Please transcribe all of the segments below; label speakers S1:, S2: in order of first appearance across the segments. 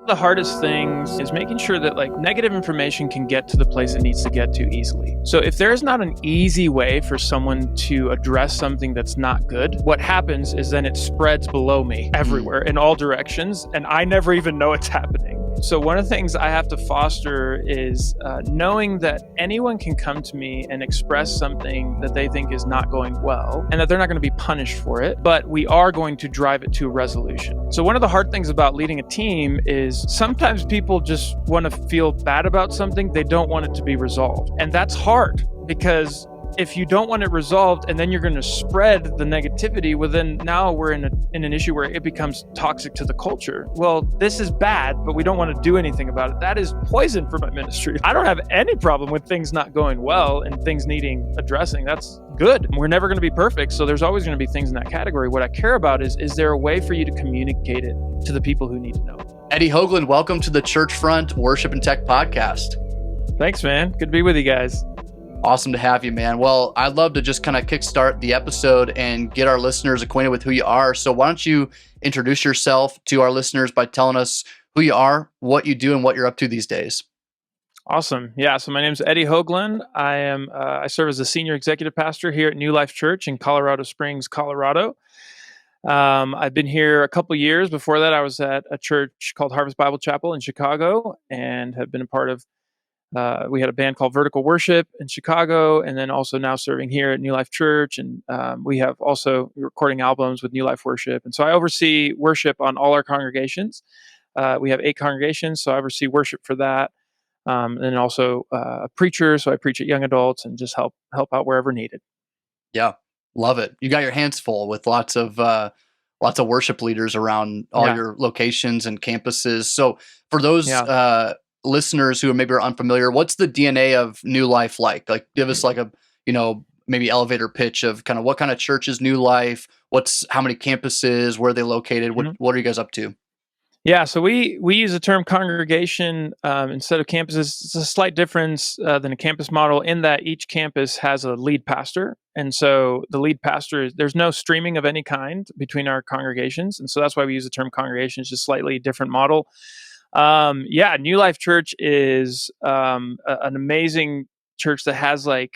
S1: the hardest things is making sure that like negative information can get to the place it needs to get to easily. So if there is not an easy way for someone to address something that's not good, what happens is then it spreads below me everywhere in all directions, and I never even know it's happening. So one of the things I have to foster is knowing that anyone can come to me and express something that they think is not going well, and that they're not going to be punished for it, but we are going to drive it to a resolution. So one of the hard things about leading a team is sometimes people just want to feel bad about something. They don't want it to be resolved. And that's hard, because if you don't want it resolved and then you're going to spread the negativity, well, then now we're in an issue where it becomes toxic to the culture. Well, this is bad, but we don't want to do anything about it. That is poison for my ministry. I don't have any problem with things not going well and things needing addressing. That's good. We're never going to be perfect, so there's always going to be things in that category. What I care about is there a way for you to communicate it to the people who need to know?
S2: Eddie Hoagland, welcome to the Churchfront Worship and Tech Podcast.
S1: Thanks, man. Good to be with you guys.
S2: Awesome to have you, man. Well, I'd love to just kind of kickstart the episode and get our listeners acquainted with who you are. So why don't you introduce yourself to our listeners by telling us who you are, what you do, and what you're up to these days.
S1: Awesome. Yeah. So my name is Eddie Hoagland. I serve as a senior executive pastor here at New Life Church in Colorado Springs, Colorado. I've been here a couple years. Before that, I was at a church called Harvest Bible Chapel in Chicago, and have been a part of we had a band called Vertical Worship in Chicago, and then also now serving here at New Life Church. And we have also recording albums with New Life Worship. And so I oversee worship on all our congregations. We have 8 congregations, so I oversee worship for that. And then also a preacher, so I preach at young adults and just help out wherever needed.
S2: Yeah, love it. You got your hands full with lots of worship leaders around all your locations and campuses. So for those listeners who maybe are unfamiliar, what's the DNA of New Life like? Like, give us like a, maybe elevator pitch of kind of what kind of church is New Life? How many campuses? Where are they located? What are you guys up to?
S1: Yeah, so we use the term congregation instead of campuses. It's a slight difference than a campus model in that each campus has a lead pastor. And so the lead pastor, there's no streaming of any kind between our congregations. And so that's why we use the term congregation. It's just a slightly different model. New Life Church is an amazing church that has a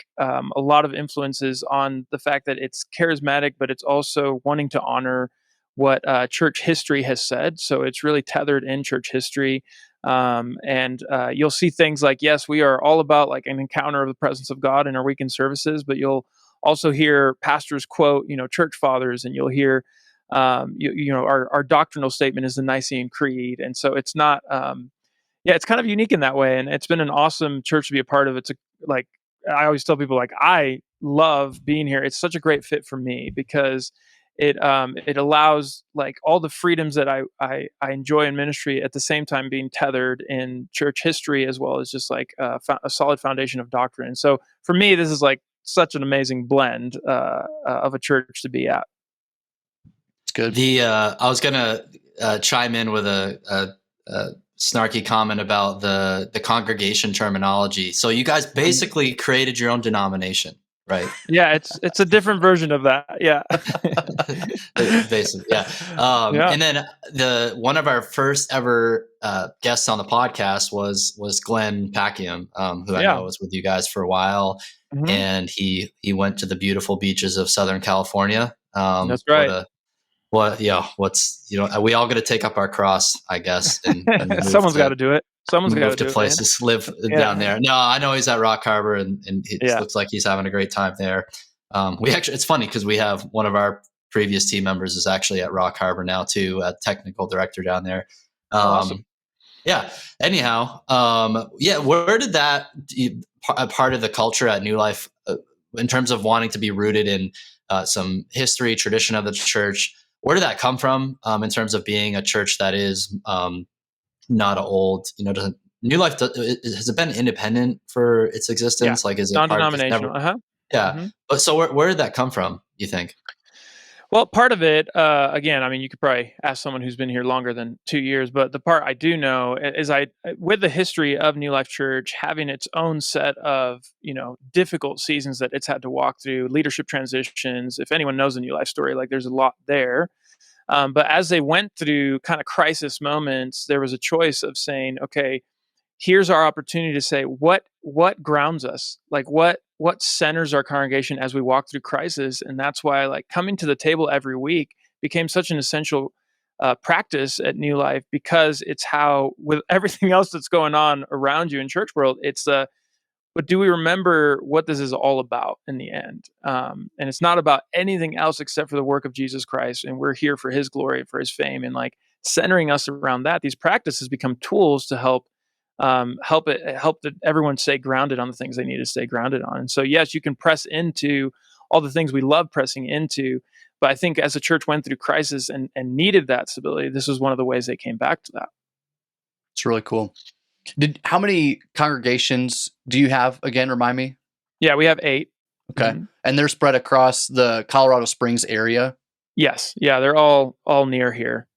S1: lot of influences on the fact that it's charismatic, but it's also wanting to honor what church history has said. So it's really tethered in church history. And you'll see things like, yes, we are all about like an encounter of the presence of God in our weekend services, but you'll also hear pastors quote, church fathers, and you'll hear our doctrinal statement is the Nicene Creed. And so it's not, it's kind of unique in that way. And it's been an awesome church to be a part of. I always tell people, I love being here. It's such a great fit for me because it allows like all the freedoms that I enjoy in ministry, at the same time being tethered in church history, as well as just like a solid foundation of doctrine. So for me, this is like such an amazing blend of a church to be at.
S2: Good.
S3: I was gonna chime in with a snarky comment about the congregation terminology. So you guys basically created your own denomination, right?
S1: Yeah, it's a different version of that. Yeah,
S3: basically, yeah. And then one of our first ever guests on the podcast was Glenn Packiam, who I know was with you guys for a while, and he went to the beautiful beaches of Southern California.
S1: That's right.
S3: We all got to take up our cross, I guess. And
S1: someone's got to do it. Someone's got to do it.
S3: Places live down there. No, I know he's at Rock Harbor, and it looks like he's having a great time there. It's funny because we have one of our previous team members is actually at Rock Harbor now too, a technical director down there.
S1: Awesome.
S3: Yeah. Anyhow, where did that part of the culture at New Life, in terms of wanting to be rooted in some history, tradition of the church? Where did that come from in terms of being a church that is not old? New Life, has it been independent for its existence?
S1: Yeah.
S3: Like, is it
S1: non-denominational?
S3: Yeah. Mm-hmm. But so where did that come from, you think?
S1: Well, part of it, again, you could probably ask someone who's been here longer than 2 years, but the part I do know is with the history of New Life Church having its own set of, difficult seasons that it's had to walk through, leadership transitions. If anyone knows the New Life story, there's a lot there. But as they went through kind of crisis moments, there was a choice of saying, okay, here's our opportunity to say what grounds us, like what centers our congregation as we walk through crisis. And that's why like coming to the table every week became such an essential practice at New Life, because it's how, with everything else that's going on around you in church world, it's but do we remember what this is all about in the end? And it's not about anything else except for the work of Jesus Christ, and we're here for His glory, for His fame, and like centering us around that. These practices become tools to help that everyone stay grounded on the things they need to stay grounded on. And so, yes, you can press into all the things we love pressing into, but I think as the church went through crisis and needed that stability, this was one of the ways they came back to that.
S2: It's really cool. How many congregations do you have again? Remind me.
S1: Yeah, we have 8.
S2: Okay. Mm-hmm. And they're spread across the Colorado Springs area?
S1: Yes. Yeah, they're all near here.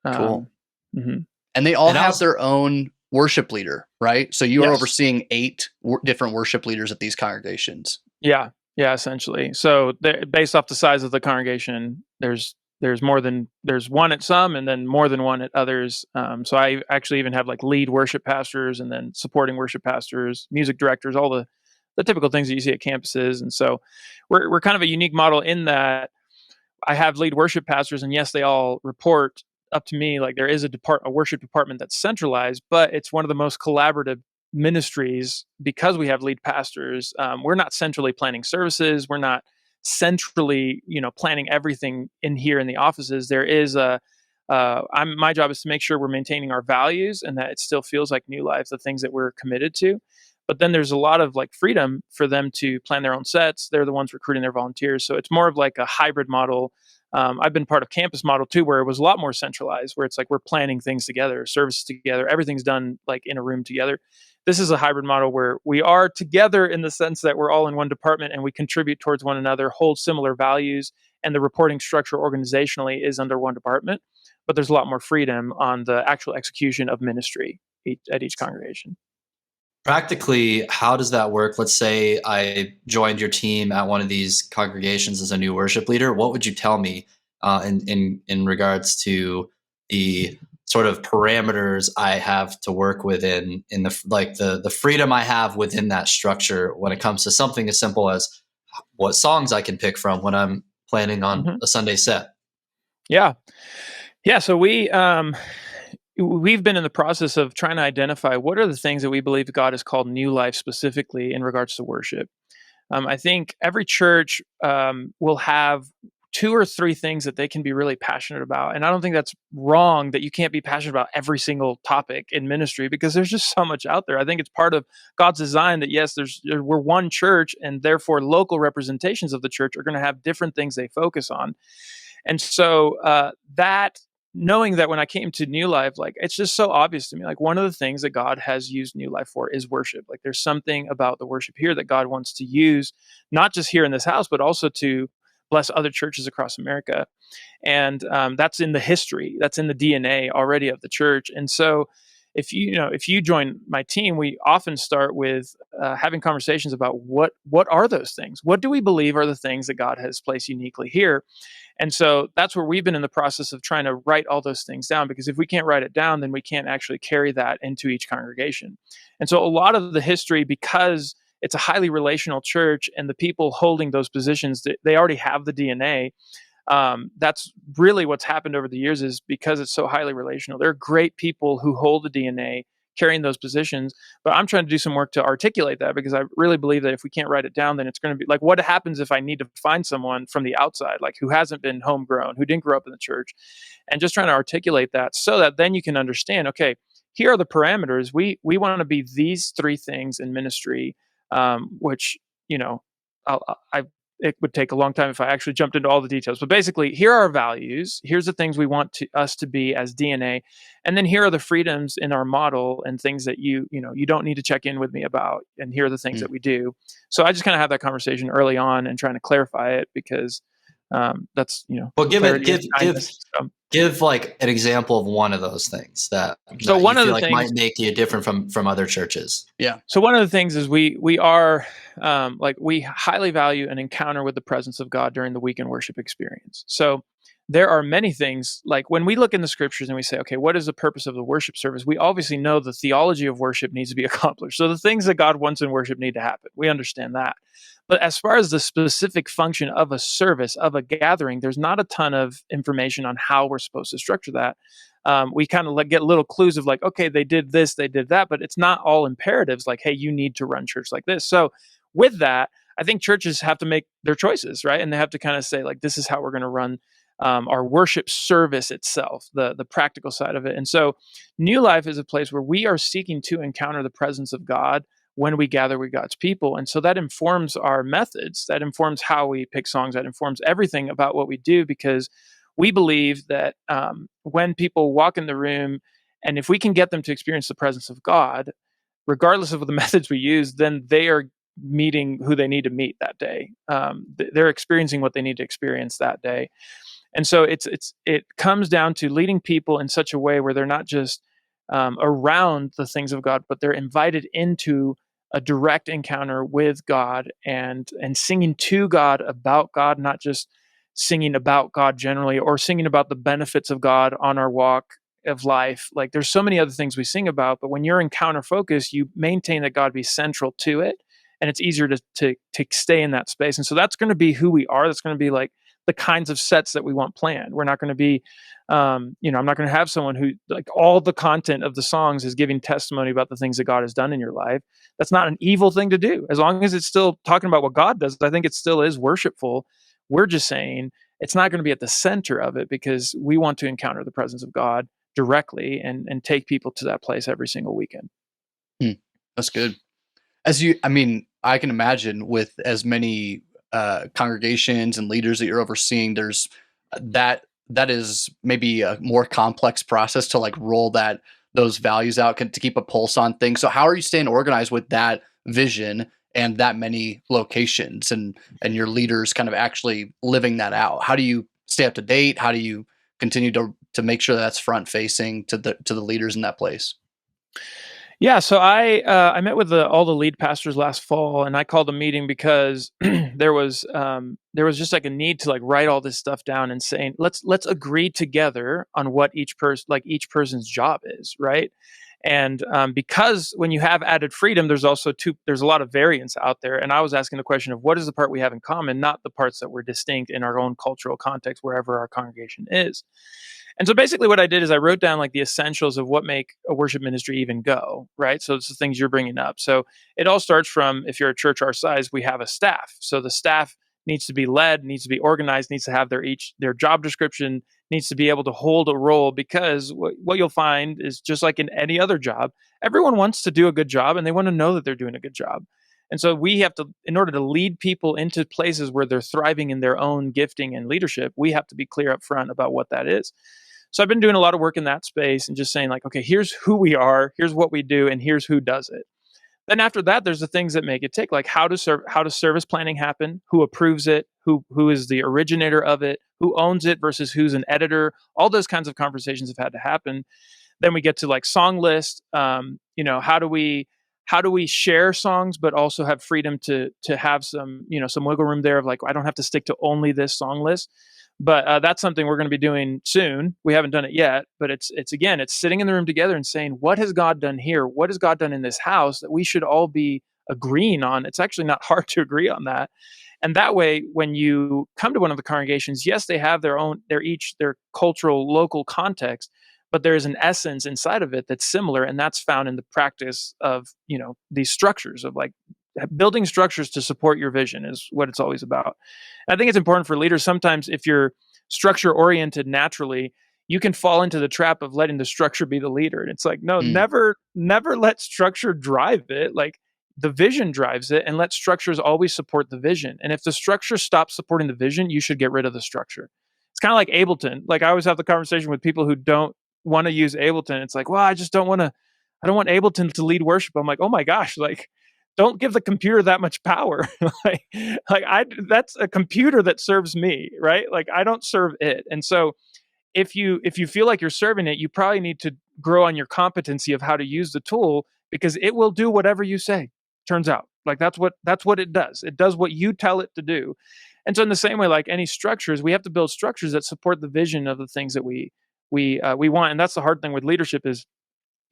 S2: Cool. And they all have their own worship leader, right? So you are overseeing 8 different worship leaders at these congregations. Yeah,
S1: essentially. So based off the size of the congregation, there's one at some, and then more than one at others. So I actually even have like lead worship pastors, and then supporting worship pastors, music directors, all the typical things that you see at campuses. And so we're kind of a unique model in that I have lead worship pastors, and yes, they all report up to me. Like there is a worship department that's centralized, but it's one of the most collaborative ministries because we have lead pastors. We're not centrally planning services. We're not centrally, planning everything in here in the offices. There is my job is to make sure we're maintaining our values and that it still feels like New Life, the things that we're committed to. But then there's a lot of like freedom for them to plan their own sets. They're the ones recruiting their volunteers. So it's more of like a hybrid model. I've been part of campus model too, where it was a lot more centralized, where it's like we're planning things together, services together, everything's done like in a room together. This is a hybrid model where we are together in the sense that we're all in one department and we contribute towards one another, hold similar values, and the reporting structure organizationally is under one department. But there's a lot more freedom on the actual execution of ministry at each congregation.
S3: Practically, how does that work? Let's say I joined your team at one of these congregations as a new worship leader. What would you tell me in regards to the sort of parameters I have to work within, in the freedom I have within that structure when it comes to something as simple as what songs I can pick from when I'm planning on a Sunday set?
S1: Yeah. So we've been in the process of trying to identify what are the things that we believe God has called New Life specifically in regards to worship. I think every church will have 2 or 3 things that they can be really passionate about. And I don't think that's wrong that you can't be passionate about every single topic in ministry, because there's just so much out there. I think it's part of God's design that, yes, we're one church, and therefore local representations of the church are going to have different things they focus on. And so that knowing that when I came to New Life, like it's just so obvious to me, like one of the things that God has used New Life for is worship. Like there's something about the worship here that God wants to use, not just here in this house, but also to bless other churches across America. And that's in the history, that's in the DNA already of the church. And so if you join my team, we often start with having conversations about what are those things? What do we believe are the things that God has placed uniquely here? And so that's where we've been in the process of trying to write all those things down, because if we can't write it down, then we can't actually carry that into each congregation. And so a lot of the history, because it's a highly relational church and the people holding those positions, they already have the DNA. That's really what's happened over the years, is because it's so highly relational. There are great people who hold the DNA carrying those positions, but I'm trying to do some work to articulate that, because I really believe that if we can't write it down, then it's going to be like, what happens if I need to find someone from the outside, like who hasn't been homegrown, who didn't grow up in the church, and just trying to articulate that so that then you can understand, okay, here are the parameters. We want to be these 3 things in ministry, which, it would take a long time if I actually jumped into all the details. But basically, here are our values. Here's the things we want us to be as DNA. And then here are the freedoms in our model and things that you don't need to check in with me about. And here are the things that we do. So I just kind of have that conversation early on and trying to clarify it, because that's,
S3: well, give like an example of one of those things that
S1: one of the things
S3: might make you different from other churches.
S1: Yeah. So one of the things is we are we highly value an encounter with the presence of God during the weekend worship experience. So there are many things, like when we look in the scriptures and we say, okay, what is the purpose of the worship service? We obviously know the theology of worship needs to be accomplished. So the things that God wants in worship need to happen. We understand that. But as far as the specific function of a service, of a gathering, there's not a ton of information on how we're supposed to structure that. We kind of get little clues of like, okay, they did this, they did that, but it's not all imperatives like, hey, you need to run church like this. So with that, I think churches have to make their choices, right? And they have to kind of say, like, this is how we're going to run our worship service itself, the practical side of it. And so New Life is a place where we are seeking to encounter the presence of God when we gather with God's people. And so that informs our methods, that informs how we pick songs, that informs everything about what we do, because we believe that when people walk in the room, and if we can get them to experience the presence of God, regardless of the methods we use, then they are meeting who they need to meet that day. They're experiencing what they need to experience that day. And so it comes down to leading people in such a way where they're not just around the things of God, but they're invited into a direct encounter with God and singing to God about God, not just singing about God generally or singing about the benefits of God on our walk of life. Like there's so many other things we sing about, but when you're encounter focused, you maintain that God be central to it, and it's easier to stay in that space. And so that's going to be who we are. That's going to be like the kinds of sets that we want planned. We're not going to be, I'm not going to have someone who like all the content of the songs is giving testimony about the things that God has done in your life. That's not an evil thing to do. As long as it's still talking about what God does, I think it still is worshipful. We're just saying it's not going to be at the center of it, because we want to encounter the presence of God directly and take people to that place every single weekend.
S2: That's good. I can imagine with as many congregations and leaders that you're overseeing, there's that is maybe a more complex process to like roll those values out to keep a pulse on things. So how are you staying organized with that vision and that many locations and your leaders kind of actually living that out? How do you stay up to date? How do you continue to make sure that's front facing to the leaders in that place?
S1: Yeah, so I met with all the lead pastors last fall, and I called a meeting because there was just like a need to like write all this stuff down and saying let's agree together on what each person's job is, right? And because when you have added freedom, there's a lot of variance out there. And I was asking the question of what is the part we have in common, not the parts that were distinct in our own cultural context wherever our congregation is. And so basically what I did is I wrote down like the essentials of what make a worship ministry even go, right? So it's the things you're bringing up. So it all starts from, if you're a church our size, we have a staff. So the staff needs to be led, needs to be organized, needs to have their job description, needs to be able to hold a role, because what you'll find is just like in any other job, everyone wants to do a good job and they want to know that they're doing a good job. And so we have to, in order to lead people into places where they're thriving in their own gifting and leadership, we have to be clear up front about what that is. So I've been doing a lot of work in that space and just saying like, okay, here's who we are, here's what we do, and here's who does it. Then after that, there's the things that make it tick, like how does service planning happen, who approves it, who is the originator of it, who owns it versus who's an editor. All those kinds of conversations have had to happen. Then we get to like song list. How do we share songs, but also have freedom to have some wiggle room there of like, I don't have to stick to only this song list. But that's something we're going to be doing soon. We haven't done it yet, but it's sitting in the room together and saying, what has God done here? What has God done in this house that we should all be agreeing on? It's actually not hard to agree on that. And that way, when you come to one of the congregations, yes, they have their cultural, local context, but there is an essence inside of it that's similar, and that's found in the practice of, these structures of like building structures to support your vision is what it's always about. And I think it's important for leaders. Sometimes if you're structure oriented naturally, you can fall into the trap of letting the structure be the leader. And it's like, no, never let structure drive it. Like the vision drives it, and let structures always support the vision. And if the structure stops supporting the vision, you should get rid of the structure. It's kind of like Ableton. Like I always have the conversation with people who don't want to use Ableton. It's like, well, I don't want Ableton to lead worship. I'm like, oh my gosh, like, don't give the computer that much power. That's a computer that serves me, right? Like I don't serve it. And so if you feel like you're serving it, you probably need to grow on your competency of how to use the tool, because it will do whatever you say. Turns out, like that's what it does. It does what you tell it to do. And so in the same way, like any structures, we have to build structures that support the vision of the things that we want. And that's the hard thing with leadership is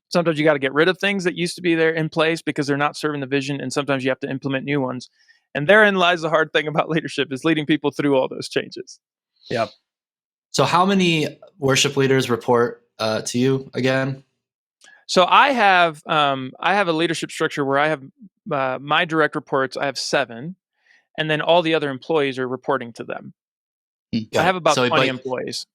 S1: sometimes you got to get rid of things that used to be there in place because they're not serving the vision, and sometimes you have to implement new ones. And therein lies the hard thing about leadership is leading people through all those changes.
S2: Yep.
S3: So how many worship leaders report to you again?
S1: So I have a leadership structure where I have my direct reports. I have 7, and then all the other employees are reporting to them. I have about 20 employees.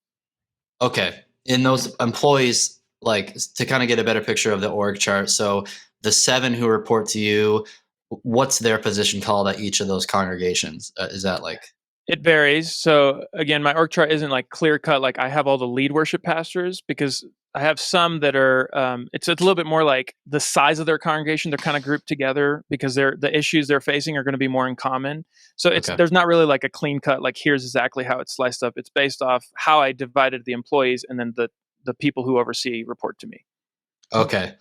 S3: Okay, in those employees, like to kind of get a better picture of the org chart. So the 7 who report to you, what's their position called at each of those congregations? Is that like?
S1: It varies. So again, my org chart isn't like clear cut. Like I have all the lead worship pastors because I have some that are, it's a little bit more like the size of their congregation. They're kind of grouped together because the issues they're facing are going to be more in common. So there's not really like a clean cut, like here's exactly how it's sliced up. It's based off how I divided the employees, and then the people who oversee report to me.
S3: Okay.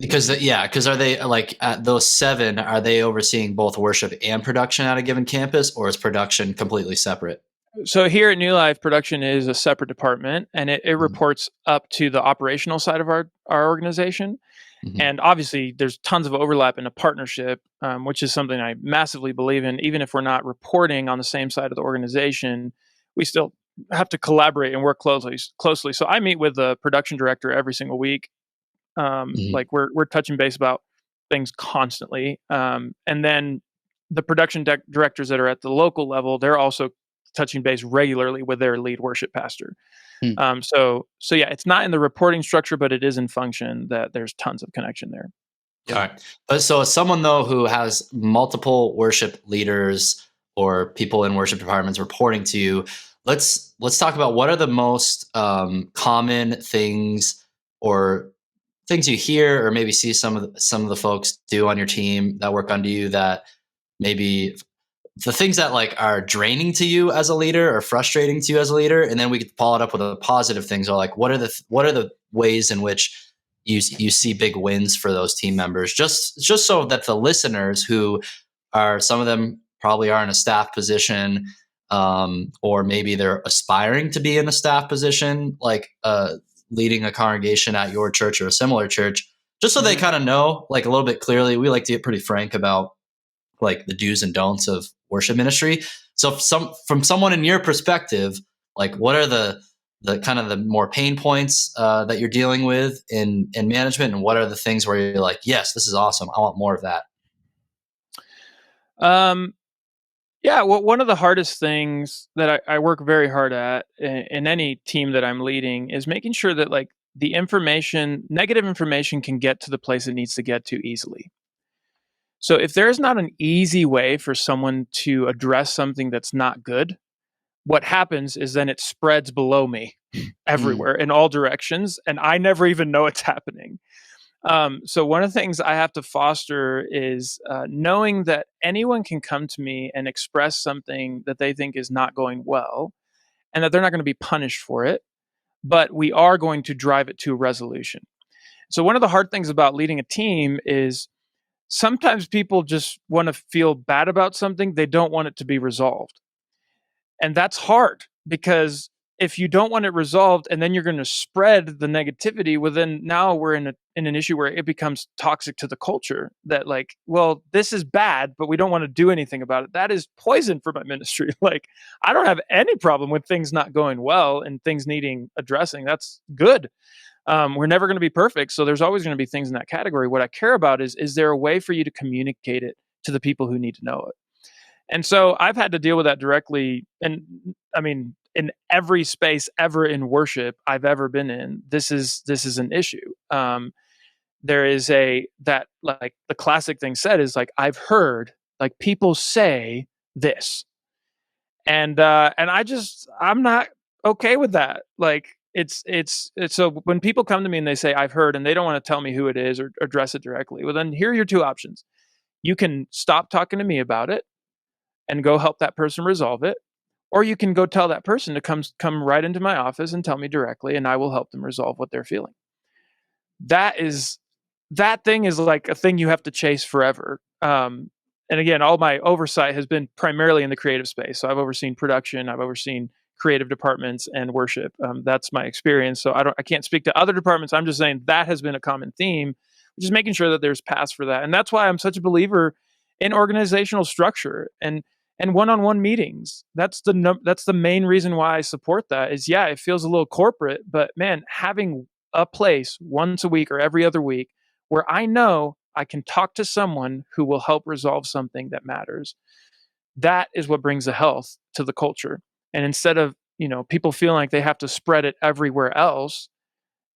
S3: Because are they like at those 7, are they overseeing both worship and production at a given campus, or is production completely separate?
S1: So here at New Life, production is a separate department, and it reports up to the operational side of our organization. Mm-hmm. And obviously, there's tons of overlap in a partnership, which is something I massively believe in. Even if we're not reporting on the same side of the organization, we still have to collaborate and work closely. So I meet with the production director every single week. Like we're touching base about things constantly. And then the production directors that are at the local level, they're also touching base regularly with their lead worship pastor. So yeah, it's not in the reporting structure, but it is in function that there's tons of connection there.
S3: All right. So as someone though who has multiple worship leaders or people in worship departments reporting to you, let's talk about what are the most common things or things you hear or maybe see some of the folks do on your team that work under you that maybe the things that like are draining to you as a leader or frustrating to you as a leader, and then we could follow it up with the positive things. Or like, what are the ways in which you see big wins for those team members? Just so that the listeners, who are some of them probably are in a staff position, or maybe they're aspiring to be in a staff position, like leading a congregation at your church or a similar church, just so they kind of know like a little bit clearly. We like to get pretty frank about like the do's and don'ts of worship ministry. So from someone in your perspective, like what are the kind of the more pain points that you're dealing with in management, and what are the things where you're like, yes, this is awesome, I want more of that?
S1: Yeah, well, one of the hardest things that I work very hard at in any team that I'm leading is making sure that like the negative information can get to the place it needs to get to easily. So if there is not an easy way for someone to address something that's not good, what happens is then it spreads below me everywhere in all directions, and I never even know it's happening. So one of the things I have to foster is knowing that anyone can come to me and express something that they think is not going well, and that they're not going to be punished for it, but we are going to drive it to a resolution. So one of the hard things about leading a team is sometimes people just want to feel bad about something. They don't want it to be resolved. And that's hard because if you don't want it resolved and then you're going to spread the negativity, well, then now we're in an issue where it becomes toxic to the culture that like, well, this is bad, but we don't want to do anything about it. That is poison for my ministry. Like, I don't have any problem with things not going well and things needing addressing. That's good. We're never going to be perfect. So there's always going to be things in that category. What I care about is there a way for you to communicate it to the people who need to know it? And so I've had to deal with that directly. And I mean, in every space ever in worship I've ever been in, this is an issue. There is that like the classic thing said is like, I've heard like people say this, and I'm not okay with that. Like it's so when people come to me and they say I've heard, and they don't want to tell me who it is or address it directly, well then here are your 2 options. You can stop talking to me about it and go help that person resolve it, or you can go tell that person to come right into my office and tell me directly, and I will help them resolve what they're feeling. That thing is like a thing you have to chase forever. again, all my oversight has been primarily in the creative space. So I've overseen production, I've overseen creative departments and worship. That's my experience. So I can't speak to other departments. I'm just saying that has been a common theme, which is making sure that there's paths for that. And that's why I'm such a believer in organizational structure and one-on-one meetings. That's the main reason why I support that. Is it feels a little corporate, but man, having a place once a week or every other week where I know I can talk to someone who will help resolve something that matters. That is what brings the health to the culture. And instead of, people feeling like they have to spread it everywhere else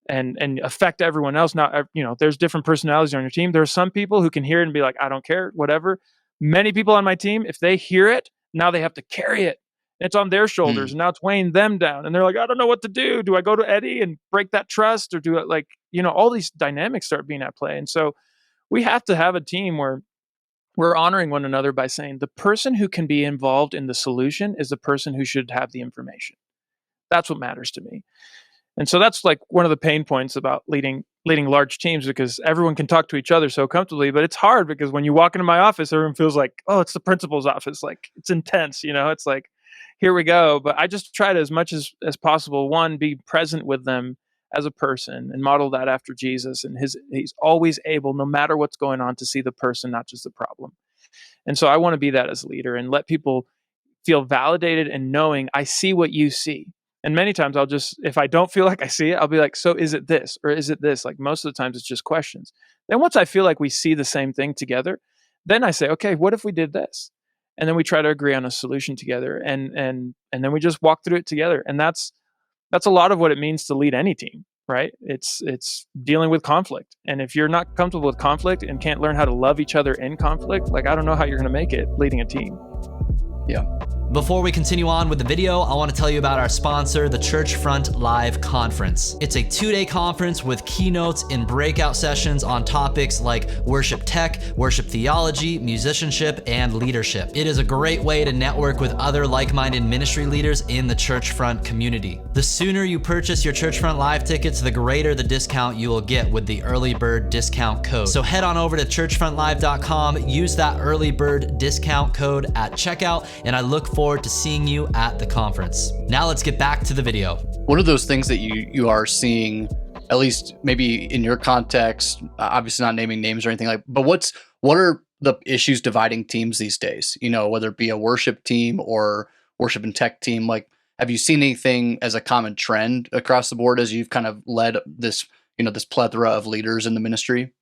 S1: and affect everyone else. Now, there's different personalities on your team. There are some people who can hear it and be like, I don't care, whatever. Many people on my team, if they hear it, now they have to carry it. It's on their shoulders, and now it's weighing them down. And they're like, I don't know what to do. Do I go to Eddie and break that trust, or do it all these dynamics start being at play. And so we have to have a team where we're honoring one another by saying the person who can be involved in the solution is the person who should have the information. That's what matters to me. And so that's like one of the pain points about leading large teams, because everyone can talk to each other so comfortably, but it's hard because when you walk into my office, everyone feels like, oh, it's the principal's office. Like, it's intense, it's like, here we go. But I just try to, as much as possible, one, be present with them as a person and model that after Jesus. And he's always able, no matter what's going on, to see the person, not just the problem. And so I want to be that as a leader and let people feel validated and knowing I see what you see. And many times I'll just, if I don't feel like I see it, I'll be like, so is it this or is it this? Like, most of the times it's just questions. Then once I feel like we see the same thing together, then I say, okay, what if we did this? And then we try to agree on a solution together, and then we just walk through it together. And that's a lot of what it means to lead any team, right? It's dealing with conflict. And if you're not comfortable with conflict and can't learn how to love each other in conflict, like, I don't know how you're going to make it leading a team.
S2: Yeah.
S3: Before we continue on with the video, I want to tell you about our sponsor, the Churchfront Live Conference. It's a 2-day conference with keynotes and breakout sessions on topics like worship tech, worship theology, musicianship, and leadership. It is a great way to network with other like-minded ministry leaders in the Churchfront community. The sooner you purchase your Churchfront Live tickets, the greater the discount you will get with the early bird discount code. So head on over to churchfrontlive.com, use that early bird discount code at checkout, and I look forward to seeing you at the conference. Now let's get back to the video.
S2: One of those things that you are seeing, at least maybe in your context, obviously not naming names or anything like, but what are the issues dividing teams these days? Whether it be a worship team or worship and tech team, like, have you seen anything as a common trend across the board as you've kind of led this, this plethora of leaders in the ministry?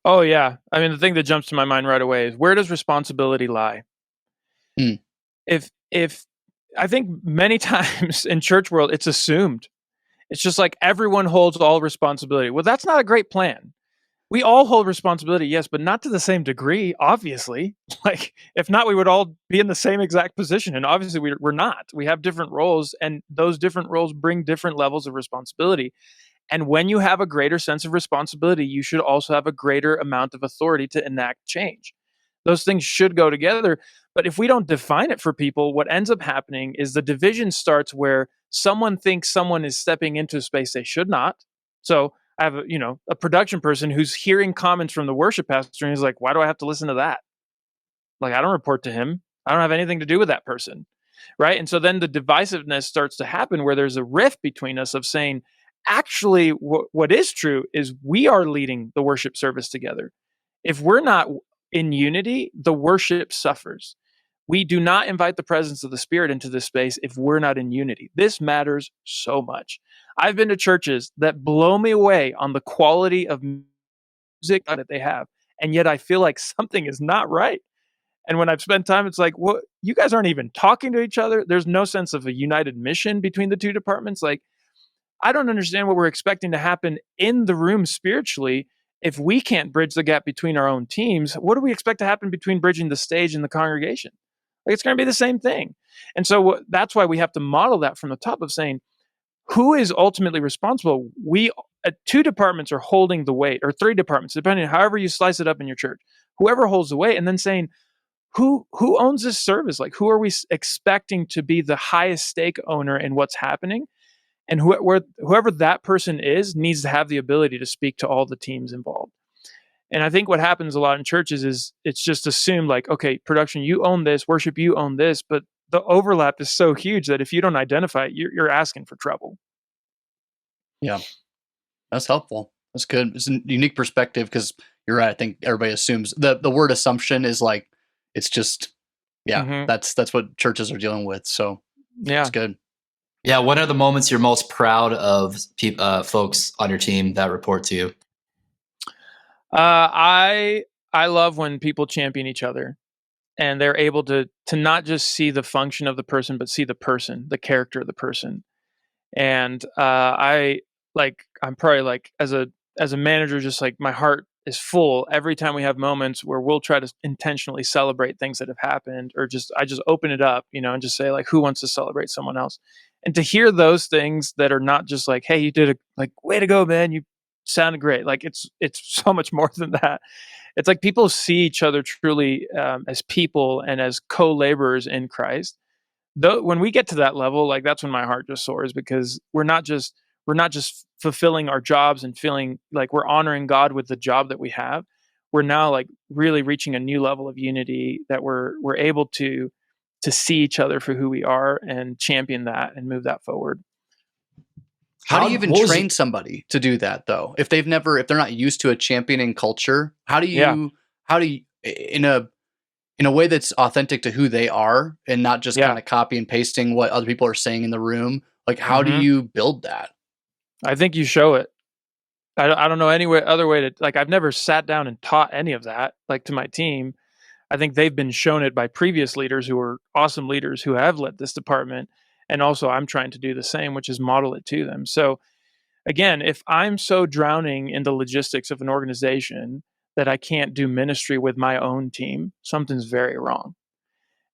S1: Oh yeah. I mean, the thing that jumps to my mind right away is, where does responsibility lie? If I think many times in church world, it's assumed. It's just like everyone holds all responsibility. Well, that's not a great plan. We all hold responsibility, yes, but not to the same degree, obviously. Like, if not, we would all be in the same exact position. And obviously we're not. We have different roles, and those different roles bring different levels of responsibility. And when you have a greater sense of responsibility, you should also have a greater amount of authority to enact change. Those things should go together. But if we don't define it for people, what ends up happening is the division starts where someone thinks someone is stepping into a space they should not. So I have a production person who's hearing comments from the worship pastor, and he's like, why do I have to listen to that? Like, I don't report to him. I don't have anything to do with that person. Right. And so then the divisiveness starts to happen, where there's a rift between us of saying, actually, what is true is we are leading the worship service together. If we're not in unity, the worship suffers. We do not invite the presence of the Spirit into this space if we're not in unity. This matters so much. I've been to churches that blow me away on the quality of music that they have, and yet I feel like something is not right. And when I've spent time, it's like, well, you guys aren't even talking to each other. There's no sense of a united mission between the two departments. Like, I don't understand what we're expecting to happen in the room spiritually if we can't bridge the gap between our own teams. What do we expect to happen between bridging the stage and the congregation? Like, it's going to be the same thing. And so that's why we have to model that from the top of saying, who is ultimately responsible? We, 2 departments are holding the weight, or 3 departments, depending on however you slice it up in your church. Whoever holds the weight, and then saying, who owns this service? Like, who are we expecting to be the highest stake owner in what's happening? And whoever that person is needs to have the ability to speak to all the teams involved. And I think what happens a lot in churches is it's just assumed like, okay, production, you own this, worship, you own this, but the overlap is so huge that if you don't identify it, you're asking for trouble.
S2: Yeah, that's helpful. That's good. It's a unique perspective because you're right. I think everybody assumes the word assumption is like, it's just, that's what churches are dealing with. So it's good.
S3: Yeah. What are the moments you're most proud of folks on your team that report to you?
S1: I love when people champion each other and they're able to not just see the function of the person, but see the person, the character of the person. And I'm probably like as a manager, just like my heart is full every time we have moments where we'll try to intentionally celebrate things that have happened, or I just open it up, and just say like, who wants to celebrate someone else? And to hear those things that are not just like, hey, you did way to go, man, you sounded great. Like it's so much more than that. It's like people see each other truly as people and as co-laborers in Christ. Though when we get to that level, like that's when my heart just soars, because we're not just fulfilling our jobs and feeling like we're honoring God with the job that we have. We're now like really reaching a new level of unity that we're able to see each other for who we are and champion that and move that forward.
S2: How do you even train somebody to do that though? If they're not used to a championing culture, how do you in a way that's authentic to who they are and not just kind of copy and pasting what other people are saying in the room? Like, how do you build that?
S1: I think you show it. I don't know any other way to, like, I've never sat down and taught any of that, like, to my team. I think they've been shown it by previous leaders who are awesome leaders who have led this department. And also I'm trying to do the same, which is model it to them. So again, if I'm so drowning in the logistics of an organization that I can't do ministry with my own team, something's very wrong.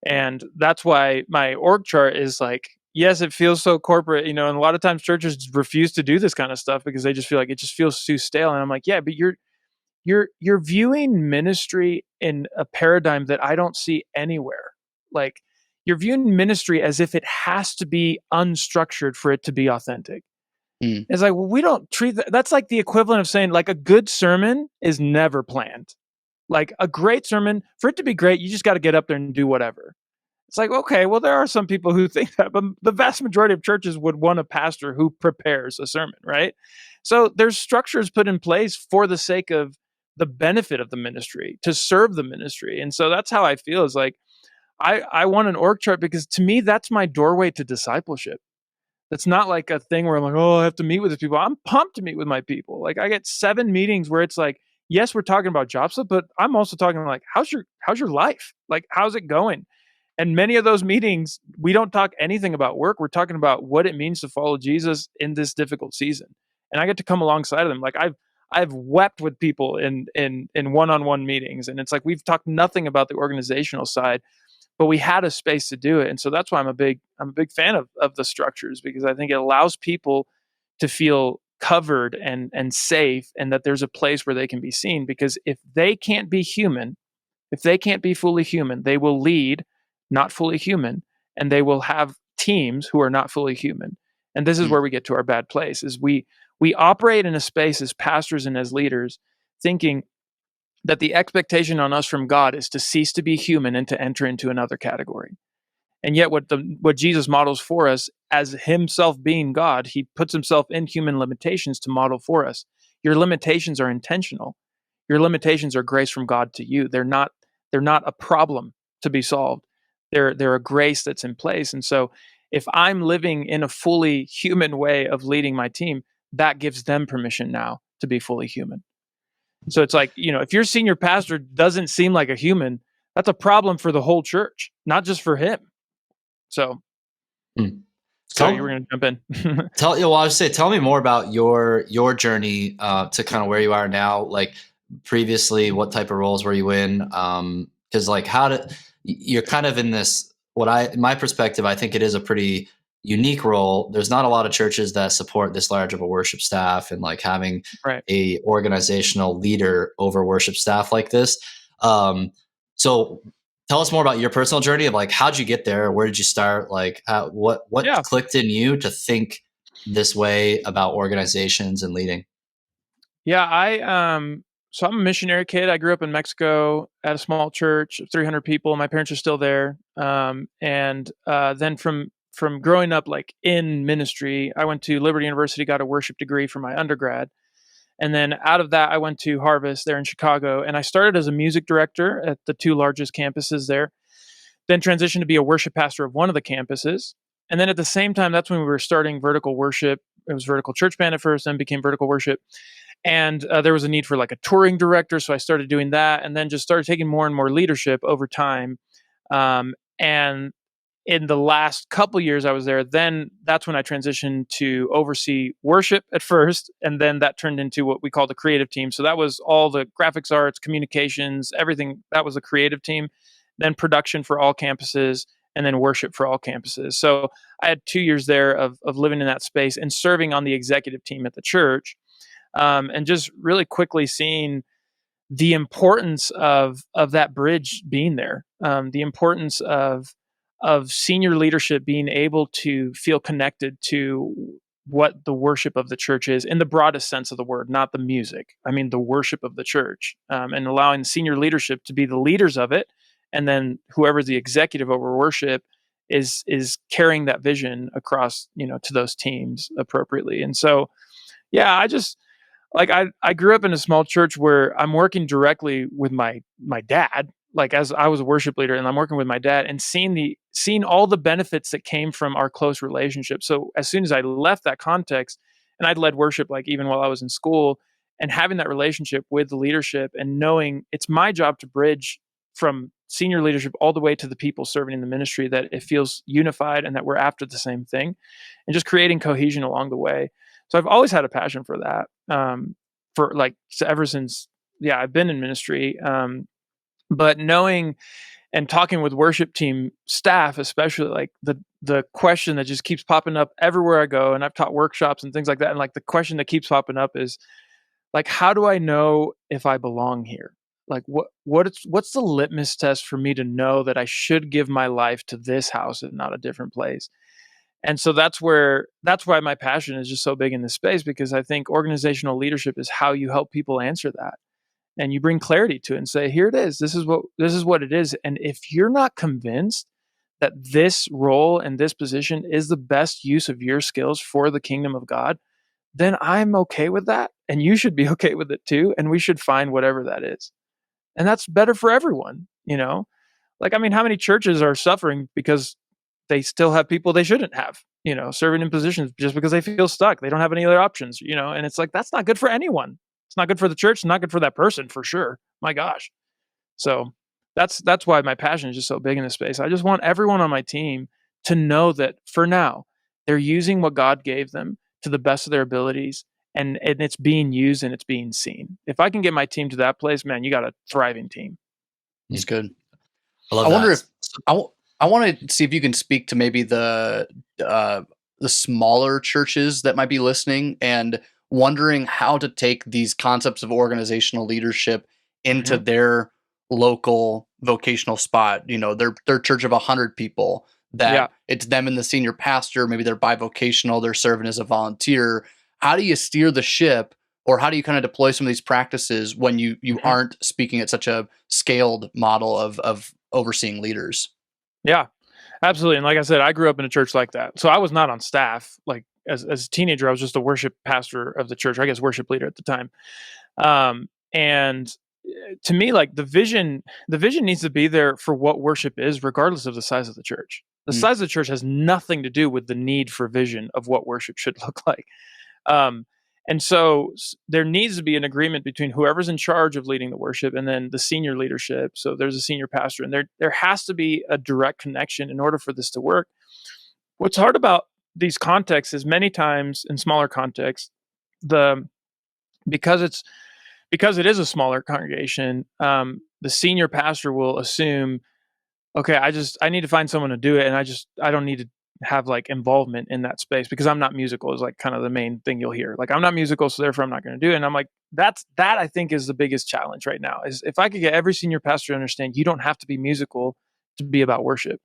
S1: And that's why my org chart is like, yes, it feels so corporate, and a lot of times churches refuse to do this kind of stuff because they just feel like it just feels too stale. And I'm like, yeah, but you're viewing ministry in a paradigm that I don't see anywhere. Like, you're viewing ministry as if it has to be unstructured for it to be authentic. It's like, well, we don't treat that. That's like the equivalent of saying like a good sermon is never planned. Like a great sermon, for it to be great, you just got to get up there and do whatever. It's like, okay, well, there are some people who think that, but the vast majority of churches would want a pastor who prepares a sermon, right? So there's structures put in place for the sake of the benefit of the ministry, to serve the ministry. And so that's how I feel, is like, I want an org chart because to me, that's my doorway to discipleship. That's not like a thing where I'm like, oh, I have to meet with these people. I'm pumped to meet with my people. Like, I get 7 meetings where it's like, yes, we're talking about job stuff, but I'm also talking like, how's your life? Like, how's it going? And many of those meetings, we don't talk anything about work. We're talking about what it means to follow Jesus in this difficult season. And I get to come alongside of them. Like, I've wept with people in one-on-one meetings, and it's like we've talked nothing about the organizational side, but we had a space to do it. And so that's why I'm a big fan of the structures, because I think it allows people to feel covered and safe, and that there's a place where they can be seen. Because if they can't be human, if they can't be fully human, they will lead not fully human, and they will have teams who are not fully human. And this is where we get to our bad place, is we operate in a space as pastors and as leaders thinking that the expectation on us from God is to cease to be human and to enter into another category. And yet what Jesus models for us as himself being God, he puts himself in human limitations to model for us. Your limitations are intentional. Your limitations are grace from God to you. They're not a problem to be solved. They're a grace that's in place. And so if I'm living in a fully human way of leading my team, that gives them permission now to be fully human. So it's like, if your senior pastor doesn't seem like a human, that's a problem for the whole church, not just for him. So, so you were going to jump in.
S3: I would say, tell me more about your journey to kind of where you are now. Like previously, what type of roles were you in? Because like, you're kind of in this, in my perspective, I think it is a pretty unique role. There's not a lot of churches that support this large of a worship staff, and like having a organizational leader over worship staff like this. So tell us more about your personal journey of like, how'd you get there? Where did you start? Like what clicked in you to think this way about organizations and leading?
S1: Yeah, so I'm a missionary kid. I grew up in Mexico at a small church, 300 people. My parents are still there. And then from growing up like in ministry, I went to Liberty University, got a worship degree for my undergrad. And then out of that, I went to Harvest there in Chicago, and I started as a music director at the two largest campuses there, then transitioned to be a worship pastor of one of the campuses. And then at the same time, that's when we were starting vertical worship. It was vertical church band at first, then became vertical worship. And there was a need for like a touring director. So I started doing that, and then just started taking more and more leadership over time. And in the last couple years I was there, then that's when I transitioned to oversee worship at first. And then that turned into what we call the creative team. So that was all the graphics arts, communications, everything. That was the creative team. Then production for all campuses, and then worship for all campuses. So I had 2 years there of living in that space and serving on the executive team at the church. And just really quickly seeing the importance of that bridge being there, the importance of senior leadership being able to feel connected to what the worship of the church is in the broadest sense of the word, not the music. I mean, the worship of the church, and allowing senior leadership to be the leaders of it. And then whoever's the executive over worship is carrying that vision across, to those teams appropriately. And so, yeah, I just, like, I grew up in a small church where I'm working directly with my dad, like as I was a worship leader, and I'm working with my dad and seeing all the benefits that came from our close relationship. So as soon as I left that context, and I'd led worship like even while I was in school, and having that relationship with the leadership and knowing it's my job to bridge from senior leadership all the way to the people serving in the ministry, that it feels unified and that we're after the same thing, and just creating cohesion along the way. So I've always had a passion for that, for like ever since, I've been in ministry. But knowing and talking with worship team staff, especially, like the question that just keeps popping up everywhere I go, and I've taught workshops and things like that, and like the question that keeps popping up is like, how do I know if I belong here? Like what's the litmus test for me to know that I should give my life to this house and not a different place? And so that's why my passion is just so big in this space, because I think organizational leadership is how you help people answer that. And you bring clarity to it and say, here it is. This is what it is. And if you're not convinced that this role and this position is the best use of your skills for the kingdom of God, then I'm okay with that. And you should be okay with it too. And we should find whatever that is. And that's better for everyone, Like, I mean, how many churches are suffering because they still have people they shouldn't have, serving in positions just because they feel stuck. They don't have any other options, and it's like, that's not good for anyone. It's not good for the church. It's not good for that person, for sure. My gosh. So that's why my passion is just so big in this space. I just want everyone on my team to know that for now, they're using what God gave them to the best of their abilities, and it's being used and it's being seen. If I can get my team to that place, man, you got a thriving team.
S2: It's good.
S3: I love
S2: I
S3: that.
S2: wonder if I want to see if you can speak to maybe the smaller churches that might be listening and wondering how to take these concepts of organizational leadership into their local vocational spot. Their church of 100 people, that it's them and the senior pastor. Maybe they're bivocational. They're serving as a volunteer. How do you steer the ship, or how do you kind of deploy some of these practices when you aren't speaking at such a scaled model of overseeing leaders?
S1: Yeah, absolutely. And like I said, I grew up in a church like that. So I was not on staff. Like as a teenager, I was just a worship pastor of the church, I guess worship leader at the time. And to me, like the vision needs to be there for what worship is, regardless of the size of the church. The size of the church has nothing to do with the need for vision of what worship should look like. And so there needs to be an agreement between whoever's in charge of leading the worship and then the senior leadership. So there's a senior pastor, and there has to be a direct connection in order for this to work. What's hard about these contexts is many times in smaller contexts, because it is a smaller congregation, the senior pastor will assume, okay, I need to find someone to do it, and I don't need to have like involvement in that space because I'm not musical, is like kind of the main thing you'll hear. Like, I'm not musical, so therefore I'm not going to do it. And I'm like, that I think is the biggest challenge right now, is if I could get every senior pastor to understand you don't have to be musical to be about worship.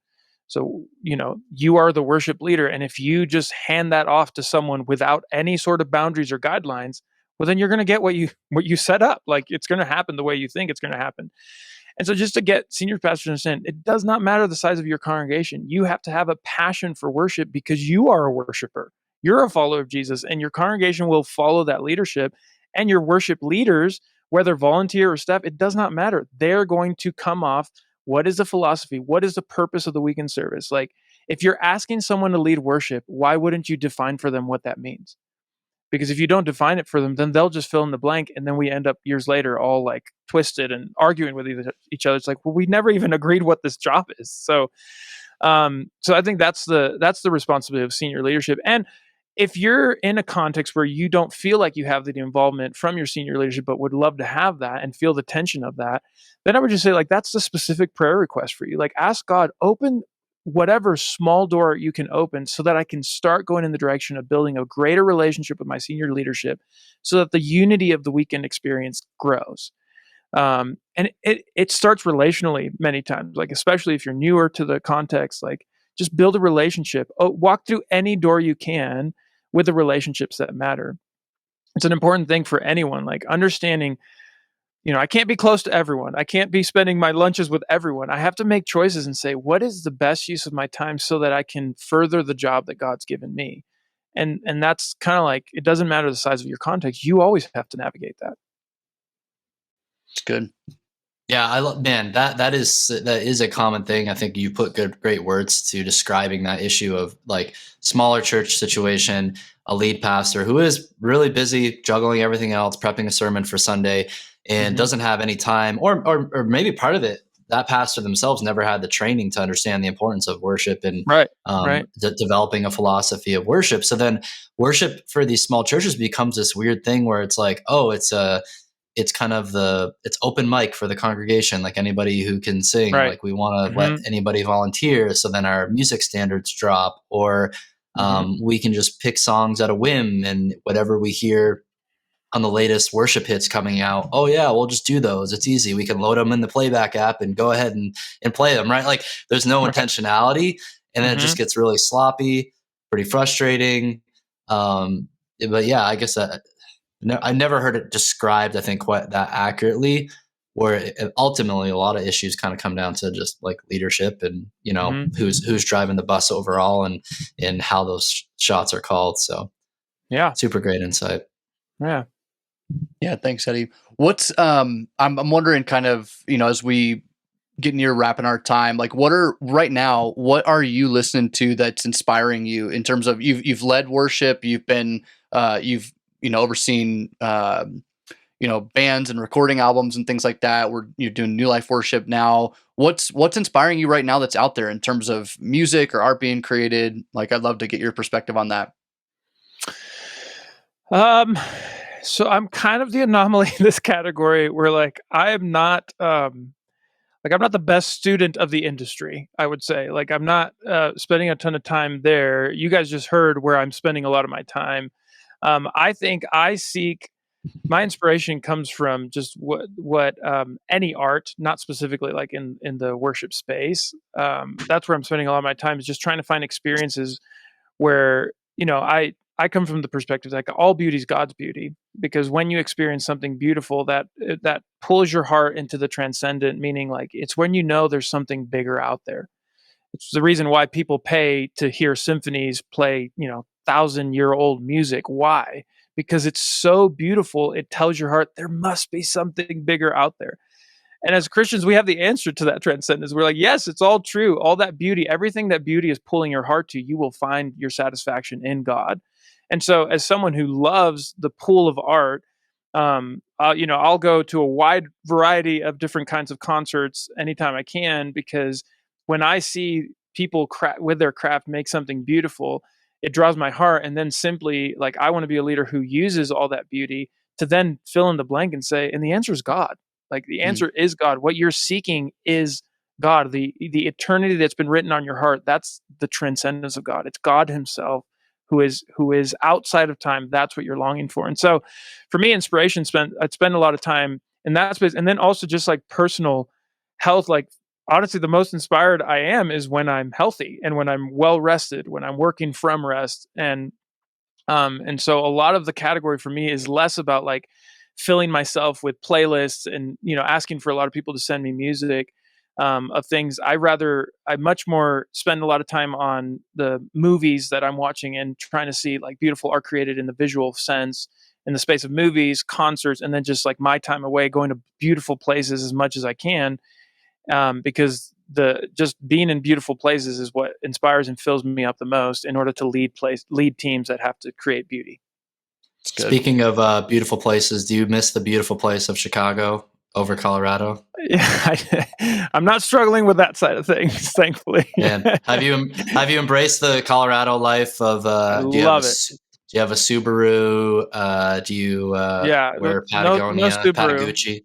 S1: So, you are the worship leader. And if you just hand that off to someone without any sort of boundaries or guidelines, well, then you're going to get what you set up. Like, it's going to happen the way you think it's going to happen. And so just to get senior pastors to understand, it does not matter the size of your congregation. You have to have a passion for worship because you are a worshiper. You're a follower of Jesus, and your congregation will follow that leadership. And your worship leaders, whether volunteer or staff, it does not matter. They're going to come off, what is the philosophy? What is the purpose of the weekend service? Like, if you're asking someone to lead worship, why wouldn't you define for them what that means? Because if you don't define it for them, then they'll just fill in the blank, and then we end up years later all like twisted and arguing with each other. It's like, well, we never even agreed what this job is. So I think that's the responsibility of senior leadership. And if you're in a context where you don't feel like you have the involvement from your senior leadership, but would love to have that and feel the tension of that, then I would just say, like, that's the specific prayer request for you. Like, ask God, open whatever small door you can open so that I can start going in the direction of building a greater relationship with my senior leadership so that the unity of the weekend experience grows. And it starts relationally many times, like, especially if you're newer to the context, like, just build a relationship. Walk through any door you can with the relationships that matter. It's an important thing for anyone, like understanding, I can't be close to everyone. I can't be spending my lunches with everyone. I have to make choices and say, what is the best use of my time so that I can further the job that God's given me? And that's kind of like, it doesn't matter the size of your context. You always have to navigate that.
S2: It's good.
S3: Yeah, that is a common thing. I think you put great words to describing that issue of like smaller church situation, a lead pastor who is really busy juggling everything else, prepping a sermon for Sunday, and doesn't have any time, or maybe part of it, that pastor themselves never had the training to understand the importance of worship and developing a philosophy of worship. So then worship for these small churches becomes this weird thing where it's like, oh, it's kind of it's open mic for the congregation, like anybody who can sing. Right. Like we want to let anybody volunteer. So then our music standards drop, or we can just pick songs at a whim, and whatever we hear on the latest worship hits coming out, oh yeah, we'll just do those. It's easy. We can load them in the playback app and go ahead and play them. Right. Like there's no intentionality, and then it just gets really sloppy, pretty frustrating. But yeah, I guess I never heard it described, I think, quite that accurately, where ultimately a lot of issues kind of come down to just like leadership and, who's driving the bus overall and how those shots are called. So yeah, super great insight.
S1: Yeah.
S2: Yeah. Thanks, Eddie. What's, I'm wondering kind of, as we get near wrapping our time, like what are you listening to that's inspiring you in terms of you've led worship, you've been, overseeing, bands and recording albums and things like that. You're doing New Life worship now. What's inspiring you right now that's out there in terms of music or art being created? Like, I'd love to get your perspective on that.
S1: So I'm kind of the anomaly in this category where like, I'm not the best student of the industry, I would say. Like, I'm not spending a ton of time there. You guys just heard where I'm spending a lot of my time. I think my inspiration comes from just what any art, not specifically like in the worship space. That's where I'm spending a lot of my time, is just trying to find experiences where, I come from the perspective like all beauty is God's beauty, because when you experience something beautiful that pulls your heart into the transcendent, meaning like it's when there's something bigger out there. It's the reason why people pay to hear symphonies play, 1,000-year-old music. Why? Because it's so beautiful. It tells your heart there must be something bigger out there. And as Christians, we have the answer to that transcendence. We're like, yes, it's all true. All that beauty, everything that beauty is pulling your heart to, you will find your satisfaction in God. And so as someone who loves the pool of art, I'll go to a wide variety of different kinds of concerts anytime I can, because when I see people with their craft make something beautiful, it draws my heart. And then simply, like, I want to be a leader who uses all that beauty to then fill in the blank and say, and the answer is God. Like, the answer is God. What you're seeking is God. The eternity that's been written on your heart, that's the transcendence of God. It's God himself who is outside of time. That's what you're longing for. And so for me, inspiration, I'd spend a lot of time in that space. And then also just like personal health, like honestly, the most inspired I am is when I'm healthy and when I'm well rested, when I'm working from rest. And And so a lot of the category for me is less about like filling myself with playlists and, asking for a lot of people to send me music of things. I much more spend a lot of time on the movies that I'm watching and trying to see like beautiful art created in the visual sense in the space of movies, concerts, and then just like my time away going to beautiful places as much as I can. Because just being in beautiful places is what inspires and fills me up the most in order to lead teams that have to create beauty.
S3: Speaking of beautiful places, do you miss the beautiful place of Chicago over Colorado?
S2: Yeah,
S1: I'm not struggling with that side of things, thankfully.
S3: And have you embraced the Colorado life of?
S1: Do you
S3: have a Subaru? Do you wear Patagonia,
S1: no Subaru.
S3: Patagucci?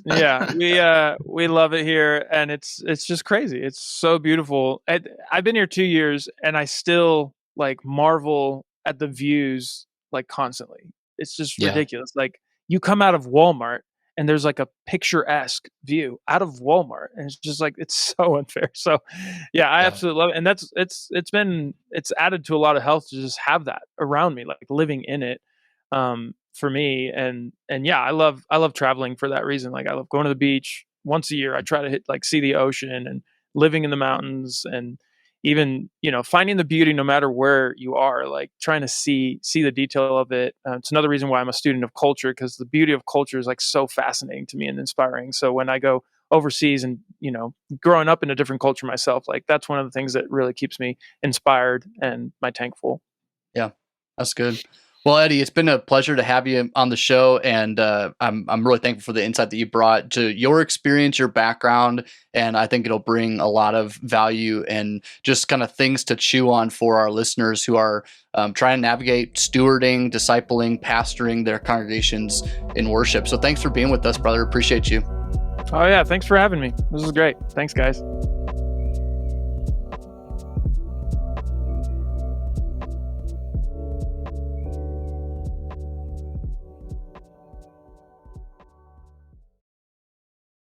S1: Yeah, we love it here, and it's just crazy. It's so beautiful. I've been here 2 years, and I still like marvel at the views like constantly. It's just ridiculous. Like you come out of Walmart and there's like a picturesque view out of Walmart, and it's just like it's so unfair. So I absolutely love it, and it's added to a lot of health to just have that around me, like living in it. For me, and I love traveling for that reason. Like I love going to the beach once a year. I try to see the ocean and living in the mountains, and even finding the beauty no matter where you are, like trying to see the detail of it. It's another reason why I'm a student of culture, because the beauty of culture is like so fascinating to me and inspiring. So when I go overseas and growing up in a different culture myself, like that's one of the things that really keeps me inspired and my tank full.
S2: Yeah, that's good. Well, Eddie, it's been a pleasure to have you on the show, and I'm really thankful for the insight that you brought to your experience, your background, and I think it'll bring a lot of value and just kind of things to chew on for our listeners who are trying to navigate stewarding, discipling, pastoring their congregations in worship. So thanks for being with us, brother. Appreciate you.
S1: Oh yeah, thanks for having me. This is great. Thanks, guys.